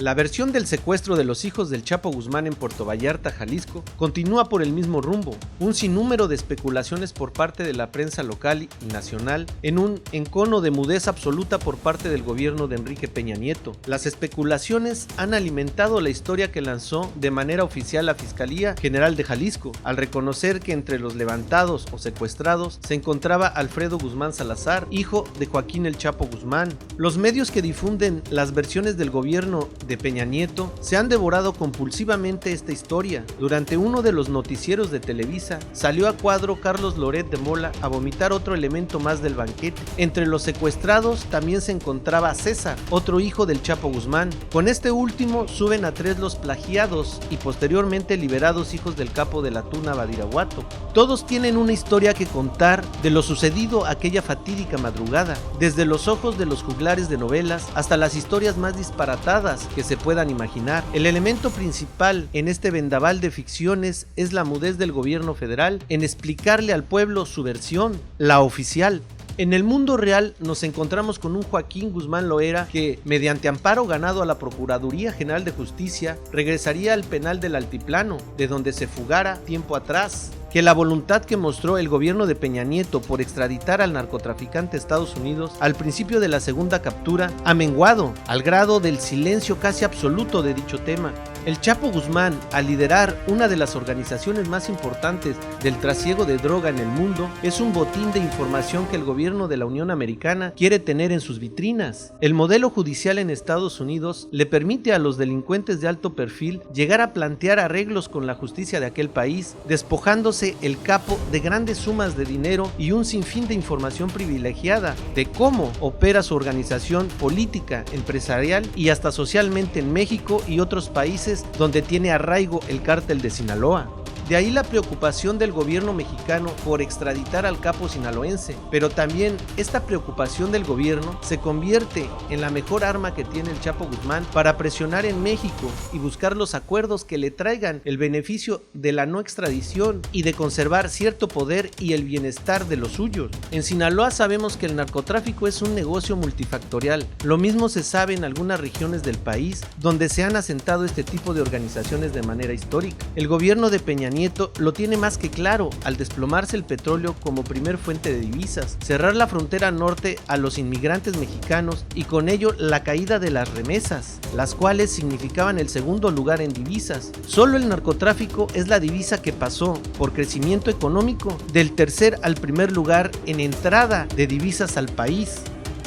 La versión del secuestro de los hijos del Chapo Guzmán en Puerto Vallarta, Jalisco, continúa por el mismo rumbo. Un sinnúmero de especulaciones por parte de la prensa local y nacional en un encono de mudez absoluta por parte del gobierno de Enrique Peña Nieto. Las especulaciones han alimentado la historia que lanzó de manera oficial la Fiscalía General de Jalisco, al reconocer que entre los levantados o secuestrados se encontraba Alfredo Guzmán Salazar, hijo de Joaquín el Chapo Guzmán. Los medios que difunden las versiones del gobierno de Peña Nieto se han devorado compulsivamente esta historia. Durante uno de los noticieros de Televisa salió a cuadro Carlos Loret de Mola a vomitar otro elemento más del banquete. Entre los secuestrados también se encontraba César, otro hijo del Chapo Guzmán. Con este último suben a 3 los plagiados y posteriormente liberados hijos del capo de la Tuna Badiraguato. Todos tienen una historia que contar de lo sucedido aquella fatídica madrugada, desde los ojos de los juglares de novelas hasta las historias más disparatadas que se puedan imaginar. El elemento principal en este vendaval de ficciones es la mudez del gobierno federal en explicarle al pueblo su versión, la oficial. En el mundo real nos encontramos con un Joaquín Guzmán Loera que, mediante amparo ganado a la Procuraduría General de Justicia, regresaría al penal del Altiplano, de donde se fugara tiempo atrás. Que la voluntad que mostró el gobierno de Peña Nieto por extraditar al narcotraficante a Estados Unidos al principio de la segunda captura ha menguado al grado del silencio casi absoluto de dicho tema. El Chapo Guzmán, al liderar una de las organizaciones más importantes del trasiego de droga en el mundo, es un botín de información que el gobierno de la Unión Americana quiere tener en sus vitrinas. El modelo judicial en Estados Unidos le permite a los delincuentes de alto perfil llegar a plantear arreglos con la justicia de aquel país, despojándose el capo de grandes sumas de dinero y un sinfín de información privilegiada de cómo opera su organización política, empresarial y hasta socialmente en México y otros países donde tiene arraigo el cártel de Sinaloa. De ahí la preocupación del gobierno mexicano por extraditar al capo sinaloense, pero también esta preocupación del gobierno se convierte en la mejor arma que tiene el Chapo Guzmán para presionar en México y buscar los acuerdos que le traigan el beneficio de la no extradición y de conservar cierto poder y el bienestar de los suyos. En Sinaloa sabemos que el narcotráfico es un negocio multifactorial. Lo mismo se sabe en algunas regiones del país donde se han asentado este tipo de organizaciones de manera histórica. El gobierno de Peña Nieto lo tiene más que claro al desplomarse el petróleo como primer fuente de divisas, cerrar la frontera norte a los inmigrantes mexicanos y con ello la caída de las remesas, las cuales significaban el segundo lugar en divisas. Solo el narcotráfico es la divisa que pasó por crecimiento económico del tercer al primer lugar en entrada de divisas al país.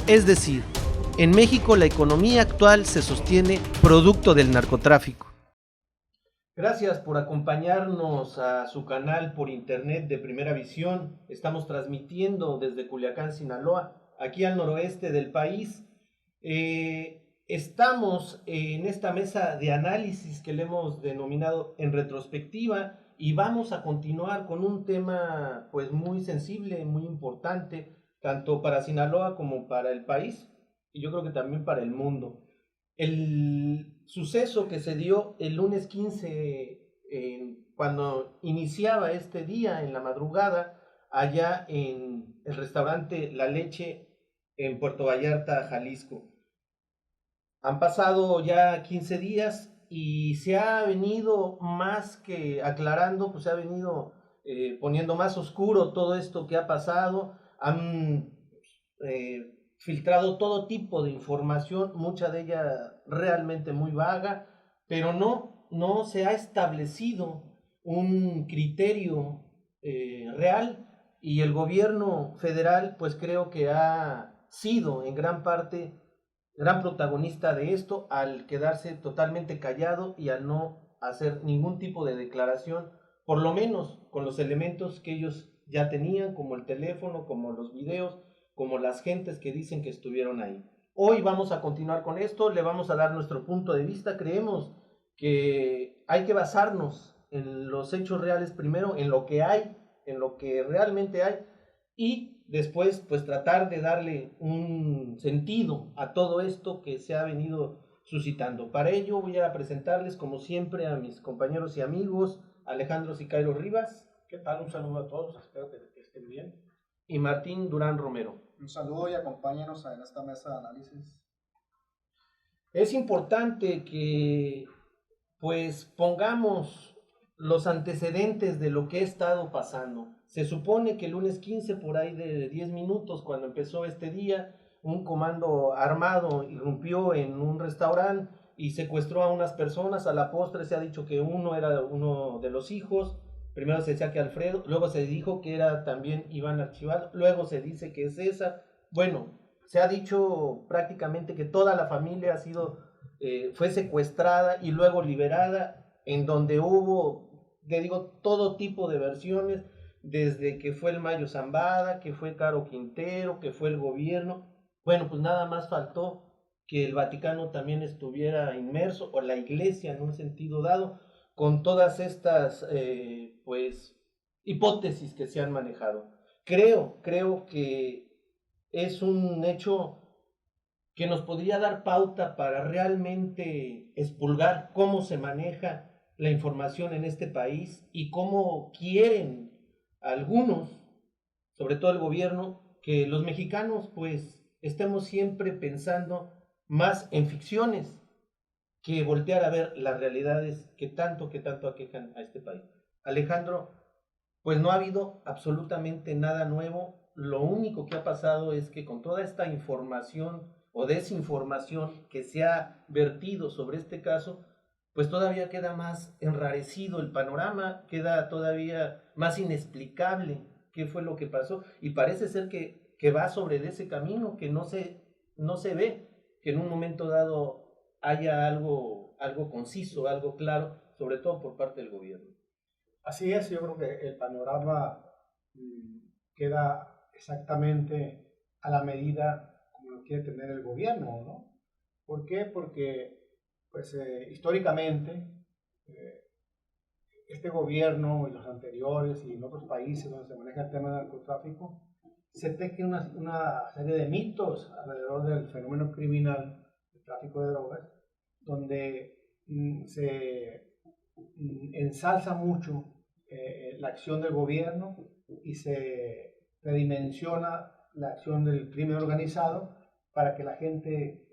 Es decir, en México la economía actual se sostiene producto del narcotráfico. Gracias por acompañarnos a su canal por internet de Primera Visión. Estamos transmitiendo desde Culiacán, Sinaloa, aquí al noroeste del país. Estamos en esta mesa de análisis que le hemos denominado en retrospectiva y vamos a continuar con un tema pues muy sensible, muy importante, tanto para Sinaloa como para el país y yo creo que también para el mundo. El suceso que se dio el lunes 15, cuando iniciaba este día en la madrugada, allá en el restaurante La Leche en Puerto Vallarta, Jalisco. Han pasado ya 15 días y se ha venido más que aclarando, pues se ha venido poniendo más oscuro todo esto que ha pasado. Han filtrado todo tipo de información, mucha de ella realmente muy vaga, pero no se ha establecido un criterio real y el gobierno federal pues creo que ha sido en gran parte gran protagonista de esto al quedarse totalmente callado y al no hacer ningún tipo de declaración, por lo menos con los elementos que ellos ya tenían, como el teléfono, como los videos, como las gentes que dicen que estuvieron ahí. Hoy vamos a continuar con esto, le vamos a dar nuestro punto de vista. Creemos que hay que basarnos en los hechos reales primero, en lo que hay, en lo que realmente hay, y después pues tratar de darle un sentido a todo esto que se ha venido suscitando. Para ello voy a presentarles como siempre a mis compañeros y amigos, Alejandro Sicairo Rivas. ¿Qué tal? Un saludo a todos, espero que estén bien. Y Martín Durán Romero. Un saludo y acompáñenos en esta mesa de análisis. Es importante que pues pongamos los antecedentes de lo que ha estado pasando. Se supone que el lunes 15, por ahí de 10 minutos, cuando empezó este día, un comando armado irrumpió en un restaurante y secuestró a unas personas. A la postre se ha dicho que uno era uno de los hijos. Primero se decía que Alfredo, luego se dijo que era también Iván Archivado, luego se dice que es César. Bueno, se ha dicho prácticamente que toda la familia fue secuestrada y luego liberada, en donde hubo, te digo, todo tipo de versiones, desde que fue el Mayo Zambada, que fue Caro Quintero, que fue el gobierno. Bueno, pues nada más faltó que el Vaticano también estuviera inmerso, o la Iglesia en un sentido dado, con todas estas pues hipótesis que se han manejado. Creo que es un hecho que nos podría dar pauta para realmente expurgar cómo se maneja la información en este país y cómo quieren algunos, sobre todo el gobierno, que los mexicanos pues estemos siempre pensando más en ficciones que voltear a ver las realidades que tanto aquejan a este país. Alejandro, pues no ha habido absolutamente nada nuevo. Lo único que ha pasado es que con toda esta información o desinformación que se ha vertido sobre este caso, pues todavía queda más enrarecido el panorama, queda todavía más inexplicable qué fue lo que pasó, y parece ser que va sobre ese camino, que no se ve que en un momento dado haya algo conciso, algo claro, sobre todo por parte del gobierno. Así es, yo creo que el panorama queda exactamente a la medida como lo quiere tener el gobierno, ¿no? ¿Por qué? Porque pues históricamente eh, este gobierno y los anteriores y en otros países donde se maneja el tema del narcotráfico, se tejen una serie de mitos alrededor del fenómeno criminal, el tráfico de drogas, donde se ensalza mucho la acción del gobierno y se redimensiona la acción del crimen organizado para que la gente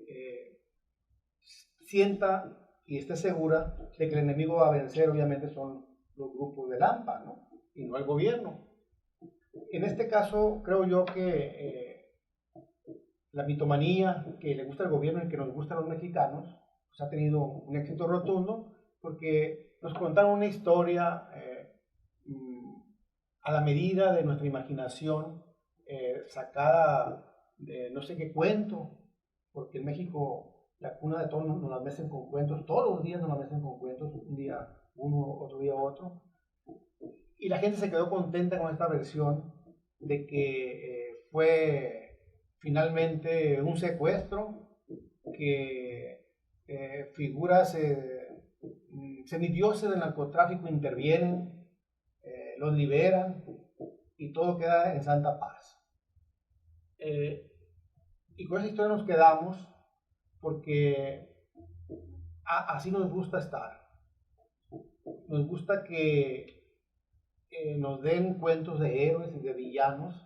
sienta y esté segura de que el enemigo va a vencer, obviamente son los grupos del AMPA, ¿no? Y no el gobierno. En este caso, creo yo que la mitomanía que le gusta al gobierno y que nos gusta a los mexicanos, pues ha tenido un éxito rotundo, porque nos contaron una historia a la medida de nuestra imaginación, sacada de no sé qué cuento, porque en México la cuna de todos nos la mecen con cuentos, todos los días nos la mecen con cuentos, un día uno, otro día otro, y la gente se quedó contenta con esta versión de que fue finalmente un secuestro, que figuras semidioses del narcotráfico intervienen, los liberan y todo queda en santa paz. Y con esa historia nos quedamos porque así nos gusta estar. Nos gusta que nos den cuentos de héroes y de villanos,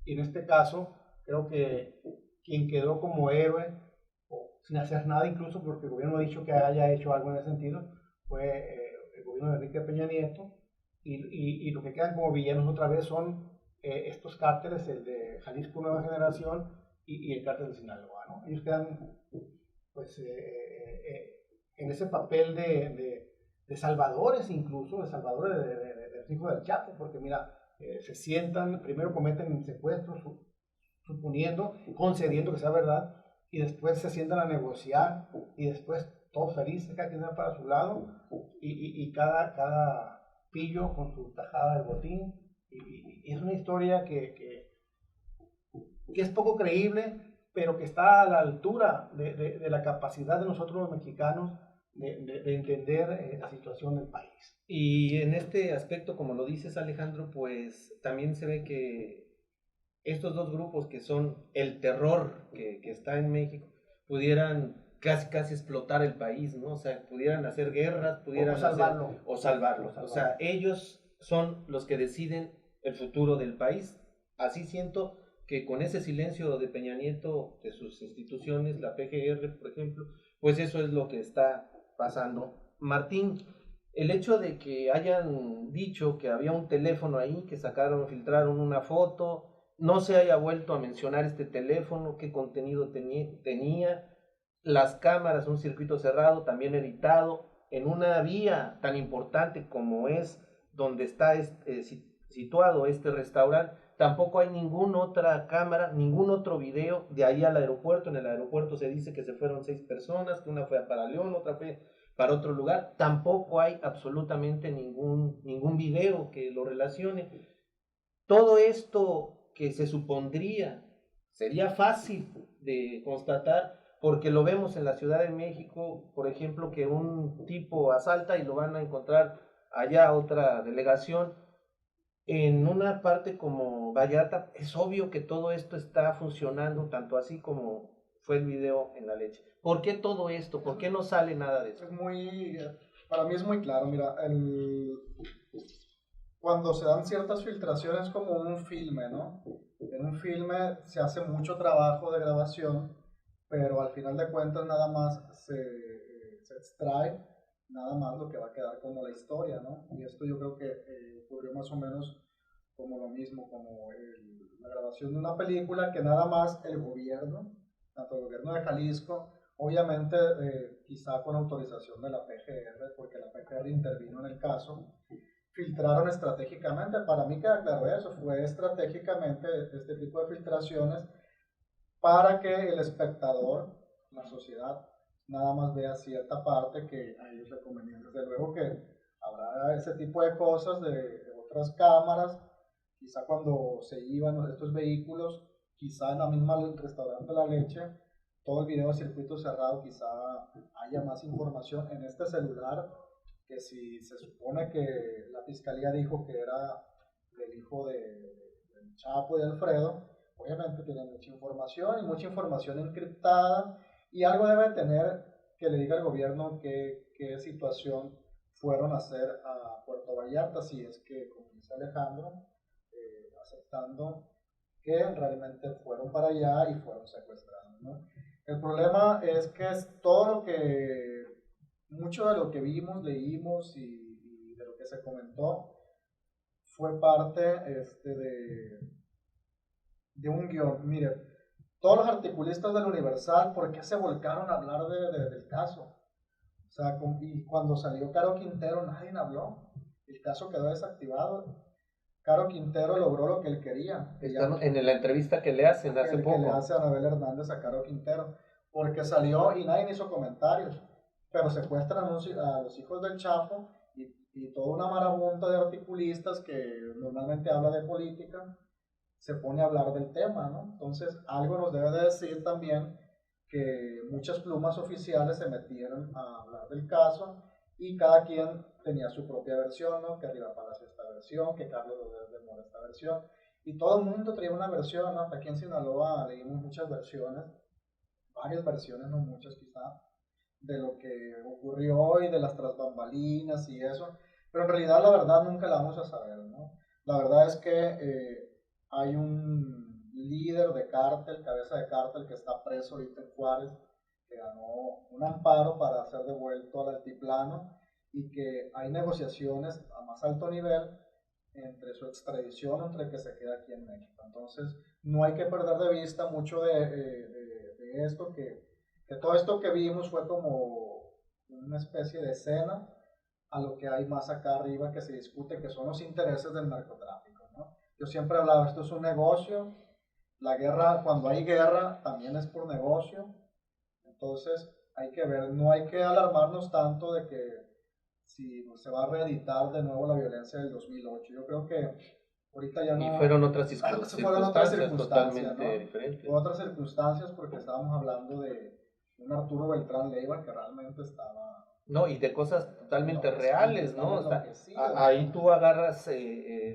y en este caso creo que quien quedó como héroe, o sin hacer nada incluso porque el gobierno ha dicho que haya hecho algo en ese sentido, fue el gobierno de Enrique Peña Nieto, y lo que quedan como villanos otra vez son estos cárteles, el de Jalisco Nueva Generación y el cártel de Sinaloa, ¿no? Ellos quedan pues en ese papel de salvadores, incluso de salvadores de los hijos del Chapo, porque mira, se sientan, primero cometen secuestros, suponiendo, concediendo que sea verdad, y después se sientan a negociar, y después todos felices, cada quien va para su lado, y cada pillo con su tajada de botín, y es una historia que es poco creíble, pero que está a la altura de la capacidad de nosotros los mexicanos de entender la situación del país. Y en este aspecto, como lo dices, Alejandro, pues también se ve que estos dos grupos que son el terror que está en México pudieran casi explotar el país, ¿no? O sea, pudieran hacer guerras, pudieran salvarlo. O salvarlo. O sea, ellos son los que deciden el futuro del país. Así siento que con ese silencio de Peña Nieto, de sus instituciones, la PGR, por ejemplo, Pues eso es lo que está pasando. Martín, el hecho de que hayan dicho que había un teléfono ahí, que sacaron, filtraron una foto, no se haya vuelto a mencionar este teléfono, qué contenido tenía, las cámaras, un circuito cerrado, también editado, en una vía tan importante como es donde está situado este restaurante, tampoco hay ninguna otra cámara, ningún otro video de ahí al aeropuerto. En el aeropuerto se dice que se fueron 6 personas, que una fue para León, otra fue para otro lugar. Tampoco hay absolutamente ningún video que lo relacione. Todo esto que se supondría sería fácil de constatar, porque lo vemos en la Ciudad de México, por ejemplo, que un tipo asalta y lo van a encontrar allá otra delegación. En una parte como Vallarta, es obvio que todo esto está funcionando, tanto así como fue el video en la leche. ¿Por qué todo esto? ¿Por qué no sale nada de esto? Para mí es muy claro, mira, cuando se dan ciertas filtraciones como un filme, ¿no? En un filme se hace mucho trabajo de grabación, pero al final de cuentas nada más se extrae nada más lo que va a quedar como la historia, ¿no? Y esto yo creo que ocurrió más o menos como lo mismo, como la grabación de una película que nada más el gobierno, tanto el gobierno de Jalisco, obviamente quizá con autorización de la PGR, porque la PGR intervino en el caso, filtraron estratégicamente. Para mí queda claro eso, fue estratégicamente este tipo de filtraciones para que el espectador, la sociedad, nada más vea cierta parte que a ellos les convenía. Desde luego que habrá ese tipo de cosas de otras cámaras, quizá cuando se iban estos vehículos, quizá en la misma restaurante La Leche, todo el video de circuito cerrado, quizá haya más información en este celular, que si se supone que la fiscalía dijo que era del hijo del Chapo y de Alfredo, obviamente tiene mucha información encriptada, y algo debe tener que le diga al gobierno qué situación fueron a hacer a Puerto Vallarta, si es que, como dice Alejandro, aceptando que realmente fueron para allá y fueron secuestrados, ¿no? El problema es que es todo mucho de lo que vimos, leímos y de lo que se comentó fue parte de un guión. Mire, todos los articulistas del Universal, ¿por qué se volcaron a hablar del caso? O sea, y cuando salió Caro Quintero, nadie habló. El caso quedó desactivado. Caro Quintero logró lo que él quería. En la entrevista que le hacen hace poco. Que le hace a Anabel Hernández a Caro Quintero. Porque salió y nadie hizo comentarios. Pero secuestran a los hijos del Chapo y toda una marabunta de articulistas que normalmente habla de política se pone a hablar del tema, ¿no? Entonces, algo nos debe de decir también que muchas plumas oficiales se metieron a hablar del caso y cada quien tenía su propia versión, ¿no? Que Riva Palacio esta versión, que Carlos Rodríguez de Mora esta versión, y todo el mundo traía una versión, ¿no? Hasta aquí en Sinaloa leímos muchas versiones, varias versiones, no muchas quizá, de lo que ocurrió y de las tras bambalinas y eso, pero en realidad la verdad nunca la vamos a saber, ¿no? La verdad es que hay un líder de cártel, cabeza de cártel, que está preso ahorita en Juárez, que ganó un amparo para ser devuelto al altiplano y que hay negociaciones a más alto nivel entre su extradición o entre que se queda aquí en México. Entonces, no hay que perder de vista mucho de esto, que todo esto que vimos fue como una especie de escena a lo que hay más acá arriba que se discute, que son los intereses del narcotráfico, ¿no? Yo siempre he hablado, esto es un negocio, la guerra, cuando hay guerra, también es por negocio, entonces hay que ver, no hay que alarmarnos tanto de que si se va a reeditar de nuevo la violencia del 2008, yo creo que ahorita ya no... Y fueron otras circunstancias totalmente ¿no? diferentes. Fueron otras circunstancias porque estábamos hablando de un Arturo Beltrán Leiva que realmente estaba... No, y de cosas totalmente reales, ¿no? O sea, ahí tú agarras,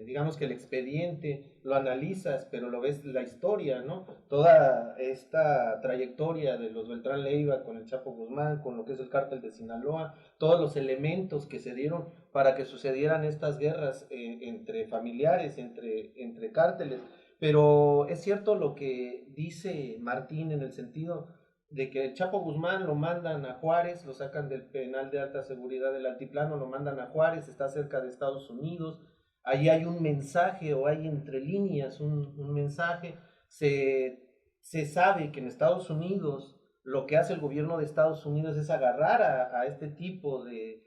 digamos que el expediente, lo analizas, pero lo ves la historia, ¿no? Toda esta trayectoria de los Beltrán Leiva con el Chapo Guzmán, con lo que es el cártel de Sinaloa, todos los elementos que se dieron para que sucedieran estas guerras entre familiares, entre cárteles. Pero es cierto lo que dice Martín en el sentido de que el Chapo Guzmán lo mandan a Juárez, lo sacan del penal de alta seguridad del Altiplano, lo mandan a Juárez, está cerca de Estados Unidos, ahí hay un mensaje o hay entre líneas un mensaje, se sabe que en Estados Unidos lo que hace el gobierno de Estados Unidos es agarrar a este tipo de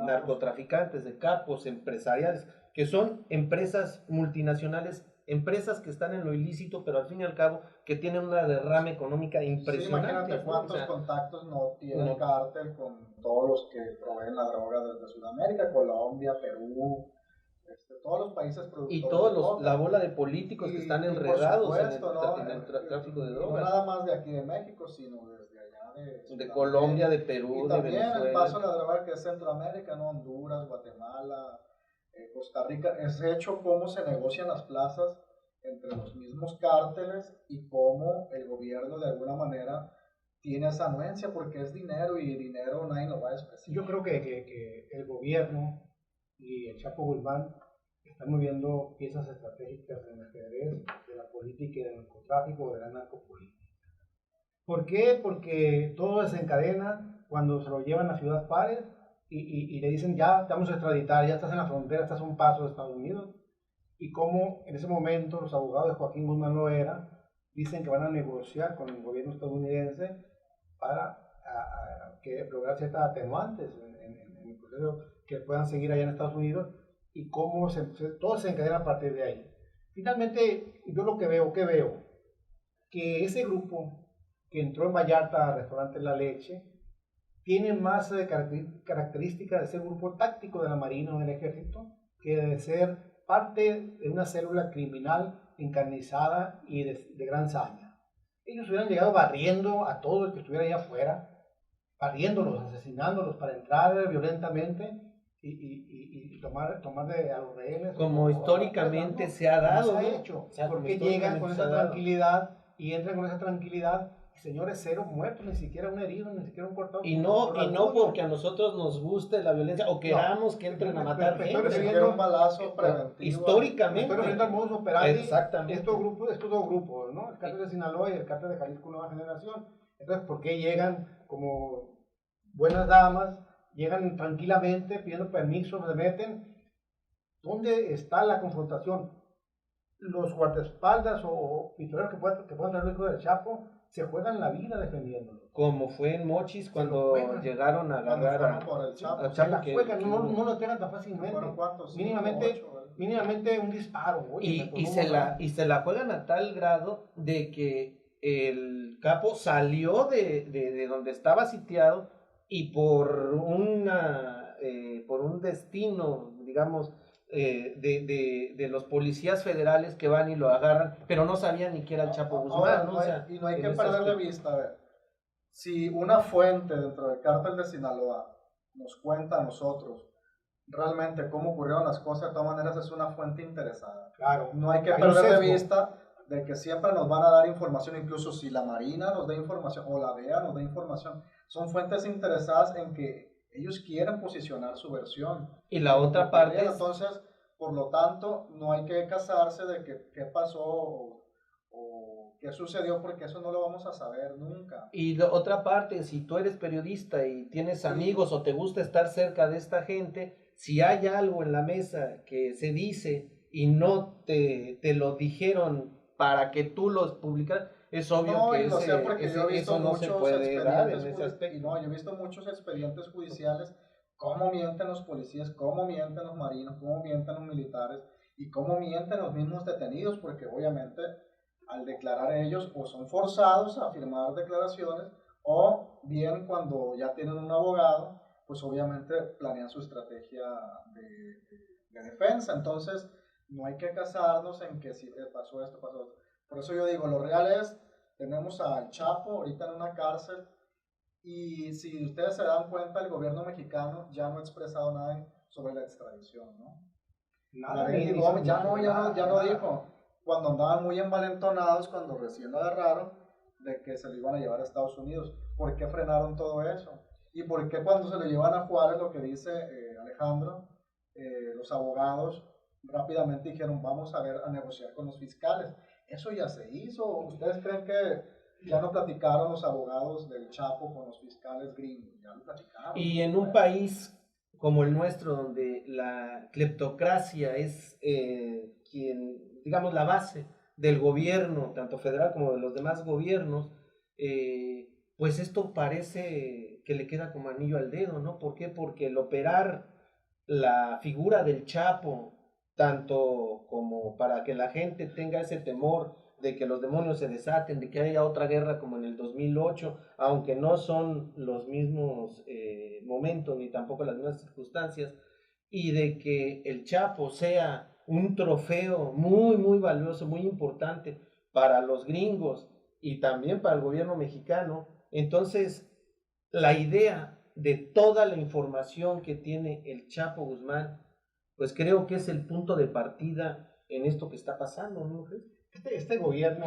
narcotraficantes, de capos empresariales, que son empresas multinacionales, empresas que están en lo ilícito, pero al fin y al cabo que tienen una derrama económica impresionante. Sí, imagínate cuántos contactos no tiene el cártel con todos los que proveen la droga desde Sudamérica, Colombia, Perú, todos los países productores. Y todos la bola de políticos que están enredados en el tráfico de drogas. No nada más de aquí de México, sino desde allá de Colombia, de Perú, y de también Venezuela. El paso de la droga que es Centroamérica, ¿no? Honduras, Guatemala, Costa Rica. Es hecho cómo se negocian las plazas entre los mismos cárteles y cómo el gobierno de alguna manera tiene esa anuencia, porque es dinero y dinero nadie lo va a despreciar. Yo creo que el gobierno y el Chapo Guzmán están moviendo piezas estratégicas en el ajedrez de la política y del narcotráfico, de la narcopolítica. ¿Por qué? Porque todo desencadena cuando se lo llevan a Ciudad Juárez y le dicen ya te vamos a extraditar, ya estás en la frontera, estás a un paso de Estados Unidos. Y cómo en ese momento los abogados de Joaquín Guzmán Loera dicen que van a negociar con el gobierno estadounidense para que lograr ciertas atenuantes en el proceso que puedan seguir allá en Estados Unidos, y cómo todo se encadena a partir de ahí. Finalmente, yo lo que veo, que ese grupo que entró en Vallarta al restaurante La Leche tiene más características de ser un grupo táctico de la Marina o del Ejército que de ser parte de una célula criminal encarnizada y de gran saña. Ellos hubieran llegado barriendo a todo el que estuviera allá afuera, barriéndolos, asesinándolos para entrar violentamente y tomar a los rehenes. Como históricamente se ha dado, se ha hecho. Porque llegan con esa tranquilidad y entran con esa tranquilidad. Señores, cero muertos, ni siquiera un herido, ni siquiera un cortado. Y no porque a nosotros nos guste la violencia o queramos que entren a matar gente. Un balazo preventivo. Históricamente. Estoy refiriendo al modus operandi. Exactamente. Estos dos grupos, ¿no? El cártel de Sinaloa y el cártel de Jalisco Nueva Generación. Entonces, ¿por qué llegan como buenas damas? Llegan tranquilamente, pidiendo permiso, se meten. ¿Dónde está la confrontación? Los guardaespaldas o pistoleros que puedan traer el hijo del Chapo se juegan la vida defendiéndolo. Como fue en Mochis cuando llegaron a agarrar por el Chapo. Se la juegan, no lo entregan tan fácilmente. ¿Cuántos? Mínimamente un disparo. Oye, y se la juegan a tal grado de que el capo salió de donde estaba sitiado y por un destino, digamos, de los policías federales que van y lo agarran, pero no sabían ni que era el Chapo Guzmán. Y no hay que perder de vista, a ver, si una fuente dentro del cártel de Sinaloa nos cuenta a nosotros realmente cómo ocurrieron las cosas, de todas maneras es una fuente interesada. Claro. No hay que perder de vista de que siempre nos van a dar información, incluso si la Marina nos da información o la DEA nos da información, son fuentes interesadas en que ellos quieren posicionar su versión. Y la otra parte es... Entonces, por lo tanto, no hay que casarse de qué pasó o qué sucedió, porque eso no lo vamos a saber nunca. Y la otra parte, si tú eres periodista y tienes amigos o te gusta estar cerca de esta gente, si hay algo en la mesa que se dice y no te lo dijeron para que tú los publicaras, es obvio que eso no se puede dar en ese aspecto. Yo he visto muchos expedientes judiciales, cómo mienten los policías, cómo mienten los marinos, cómo mienten los militares y cómo mienten los mismos detenidos, porque obviamente al declarar ellos o son forzados a firmar declaraciones o bien cuando ya tienen un abogado, pues obviamente planean su estrategia de defensa. Entonces no hay que casarnos en que si pasó esto, pasó esto. Por eso yo digo, lo real es, tenemos al Chapo ahorita en una cárcel y si ustedes se dan cuenta, el gobierno mexicano ya no ha expresado nada sobre la extradición, ¿no? Nada, ya no dijo, cuando andaban muy envalentonados, cuando recién lo agarraron, de que se lo iban a llevar a Estados Unidos. ¿Por qué frenaron todo eso? ¿Y por qué cuando se lo llevan a Juárez, lo que dice Alejandro, los abogados rápidamente dijeron, vamos a negociar con los fiscales? Eso ya se hizo. ¿Ustedes creen que ya no platicaron los abogados del Chapo con los fiscales gringos, ya lo platicaron. Y en un país como el nuestro, donde la cleptocracia es digamos, la base del gobierno, tanto federal como de los demás gobiernos, pues esto parece que le queda como anillo al dedo, ¿no? ¿Por qué? Porque el operar la figura del Chapo, tanto como para que la gente tenga ese temor de que los demonios se desaten, de que haya otra guerra como en el 2008, aunque no son los mismos momentos ni tampoco las mismas circunstancias, y de que el Chapo sea un trofeo muy, muy valioso, muy importante para los gringos y también para el gobierno mexicano. Entonces, la idea de toda la información que tiene el Chapo Guzmán, pues creo que es el punto de partida en esto que está pasando, ¿no? Este gobierno,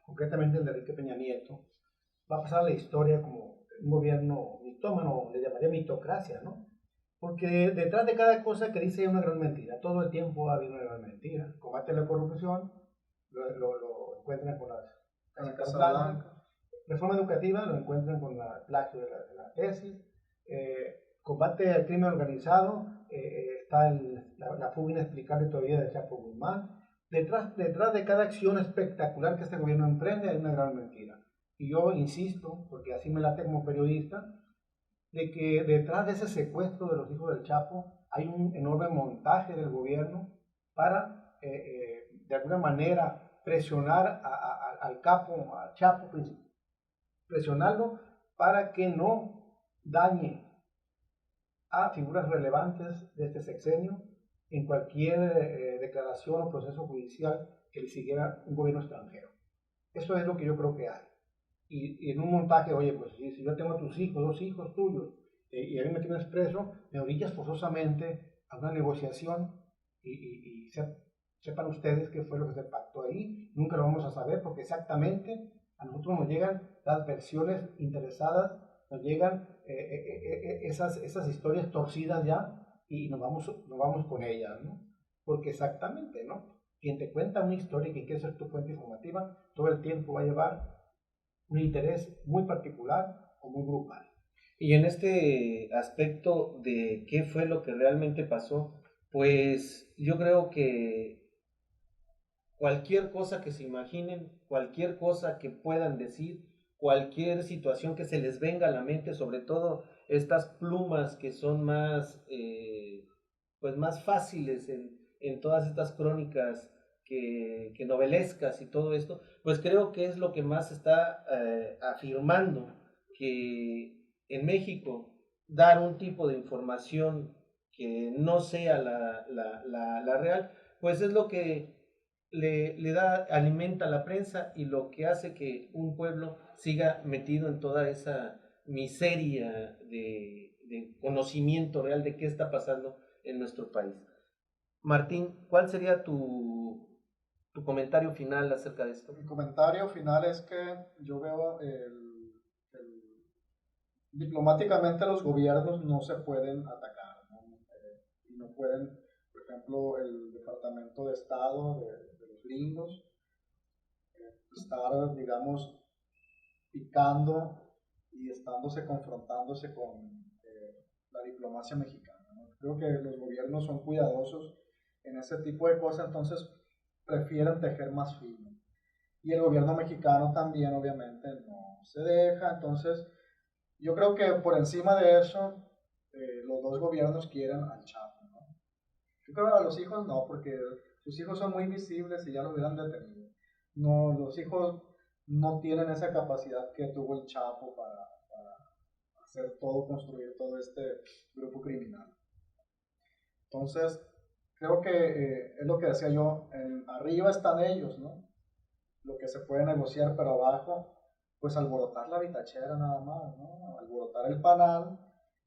concretamente el de Enrique Peña Nieto, va a pasar a la historia como un gobierno mitómano, le llamaría mitocracia, ¿no? Porque detrás de cada cosa que dice hay una gran mentira. Todo el tiempo ha habido una gran mentira. Combate la corrupción, lo encuentran con las Casa Blanca. Reforma educativa, lo encuentran con el plagio de la tesis. Combate al crimen organizado, está la fuga inexplicable todavía de Chapo Guzmán. Detrás de cada acción espectacular que este gobierno emprende hay una gran mentira. Y yo insisto, porque así me late como periodista, de que detrás de ese secuestro de los hijos del Chapo hay un enorme montaje del gobierno para, de alguna manera, presionar al capo, al Chapo, presionarlo para que no dañe a figuras relevantes de este sexenio en cualquier declaración o proceso judicial que le siguiera un gobierno extranjero. Eso es lo que yo creo que hay. Y en un montaje, oye, pues si yo tengo a tus hijos, 2 hijos tuyos, y a mí me tienes preso, me orillas forzosamente a una negociación y sepan ustedes qué fue lo que se pactó ahí. Nunca lo vamos a saber porque exactamente a nosotros nos llegan las versiones interesadas, nos llegan esas historias torcidas ya y nos vamos con ellas, ¿no? Porque exactamente, ¿no? Quien te cuenta una historia y quien quiere ser tu fuente informativa, todo el tiempo va a llevar un interés muy particular o muy grupal. Y en este aspecto de qué fue lo que realmente pasó, pues yo creo que cualquier cosa que se imaginen, cualquier cosa que puedan decir, cualquier situación que se les venga a la mente, sobre todo estas plumas que son más, pues más fáciles en todas estas crónicas que novelescas y todo esto, pues creo que es lo que más está afirmando que en México dar un tipo de información que no sea la real, pues es lo que le da, alimenta a la prensa y lo que hace que un pueblo siga metido en toda esa miseria de conocimiento real de qué está pasando en nuestro país. Martín, ¿cuál sería tu comentario final acerca de esto? Mi comentario final es que yo veo diplomáticamente los gobiernos no se pueden atacar, ¿no? Y no pueden, por ejemplo, el Departamento de Estado de los gringos estar, digamos, picando y confrontándose con la diplomacia mexicana, ¿no? Creo que los gobiernos son cuidadosos en ese tipo de cosas, entonces prefieren tejer más fino. Y el gobierno mexicano también, obviamente, no se deja, entonces yo creo que por encima de eso, los dos gobiernos quieren al Chapo, ¿no? Yo creo que a los hijos no, porque sus hijos son muy visibles y ya lo hubieran detenido. No, los hijos no tienen esa capacidad que tuvo el Chapo para hacer todo, construir todo este grupo criminal. Entonces, creo que es lo que decía yo, arriba están ellos, ¿no? Lo que se puede negociar, pero abajo, pues alborotar la vitachera nada más, ¿no? Alborotar el panal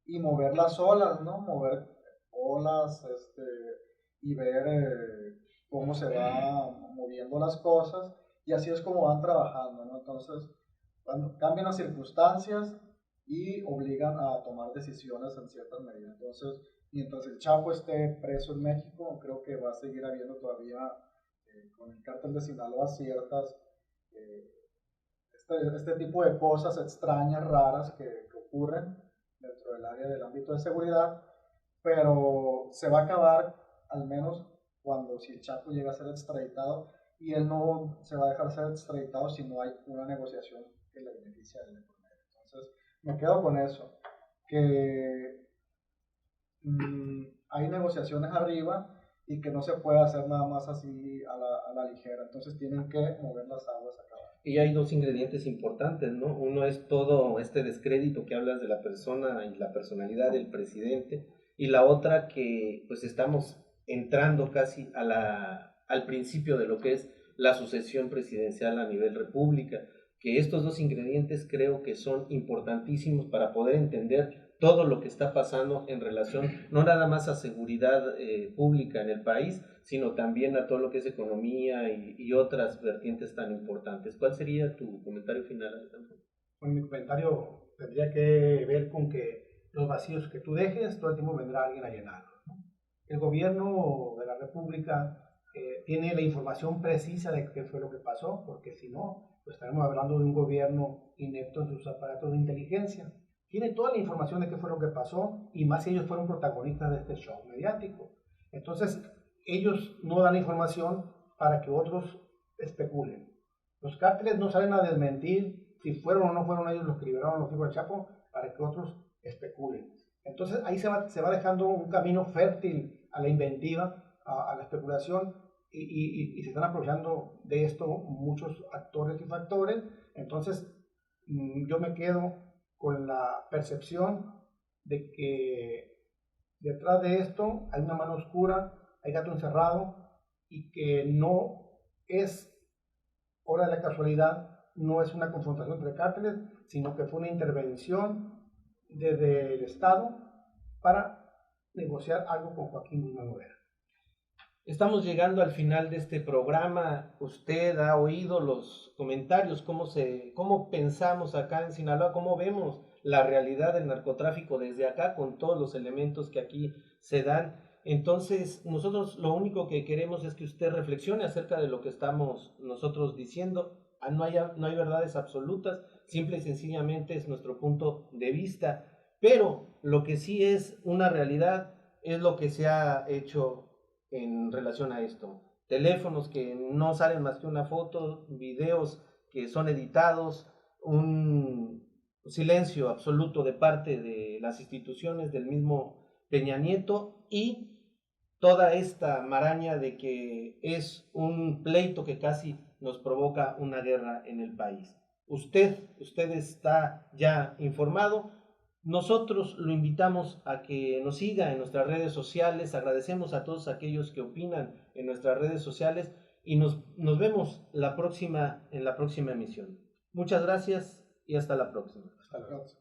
y mover las olas, ¿no? Mover olas, y ver cómo se van moviendo las cosas, y así es como van trabajando, ¿no? Entonces, cuando cambian las circunstancias y obligan a tomar decisiones en ciertas medidas. Entonces, mientras el Chapo esté preso en México, creo que va a seguir habiendo todavía con el cártel de Sinaloa ciertas este tipo de cosas extrañas, raras que ocurren dentro del área del ámbito de seguridad, pero se va a acabar al menos si el Chapo llega a ser extraditado, y él no se va a dejar ser extraditado si no hay una negociación que le beneficie a él. Entonces me quedo con eso, que hay negociaciones arriba y que no se puede hacer nada más así a la ligera, entonces tienen que mover las aguas acá. Y hay dos ingredientes importantes, ¿no? Uno es todo este descrédito que hablas de la persona y la personalidad del presidente, y la otra que pues estamos entrando casi al principio de lo que es la sucesión presidencial a nivel república, que estos dos ingredientes creo que son importantísimos para poder entender todo lo que está pasando en relación no nada más a seguridad pública en el país, sino también a todo lo que es economía y otras vertientes tan importantes. ¿Cuál sería tu comentario final, Alejandro? Bueno, mi comentario tendría que ver con que los vacíos que tú dejes, todo el tiempo vendrá alguien a llenarlos, ¿no? El gobierno de la República tiene la información precisa de qué fue lo que pasó, porque si no, pues estaremos hablando de un gobierno inepto en sus aparatos de inteligencia. Tiene toda la información de qué fue lo que pasó, y más si ellos fueron protagonistas de este show mediático. Entonces, ellos no dan información para que otros especulen. Los cárteles no salen a desmentir si fueron o no fueron ellos los que liberaron a los hijos del Chapo para que otros especulen. Entonces, ahí se va dejando un camino fértil a la inventiva, a la especulación, y se están aprovechando de esto muchos actores y factores. Entonces, yo me quedo con la percepción de que detrás de esto hay una mano oscura, hay gato encerrado, y que no es obra de la casualidad, no es una confrontación entre cárteles, sino que fue una intervención desde el Estado para negociar algo con Joaquín Guzmán Loera. Estamos llegando al final de este programa. Usted ha oído los comentarios, cómo pensamos acá en Sinaloa, cómo vemos la realidad del narcotráfico desde acá, con todos los elementos que aquí se dan. Entonces, nosotros lo único que queremos es que usted reflexione acerca de lo que estamos nosotros diciendo. No hay verdades absolutas, simple y sencillamente es nuestro punto de vista, pero lo que sí es una realidad es lo que se ha hecho en relación a esto. Teléfonos que no salen más que una foto, videos que son editados, un silencio absoluto de parte de las instituciones del mismo Peña Nieto, y toda esta maraña de que es un pleito que casi nos provoca una guerra en el país. Usted está ya informado. Nosotros lo invitamos a que nos siga en nuestras redes sociales. Agradecemos a todos aquellos que opinan en nuestras redes sociales, y nos vemos en la próxima emisión. Muchas gracias y hasta la próxima. Hasta la próxima.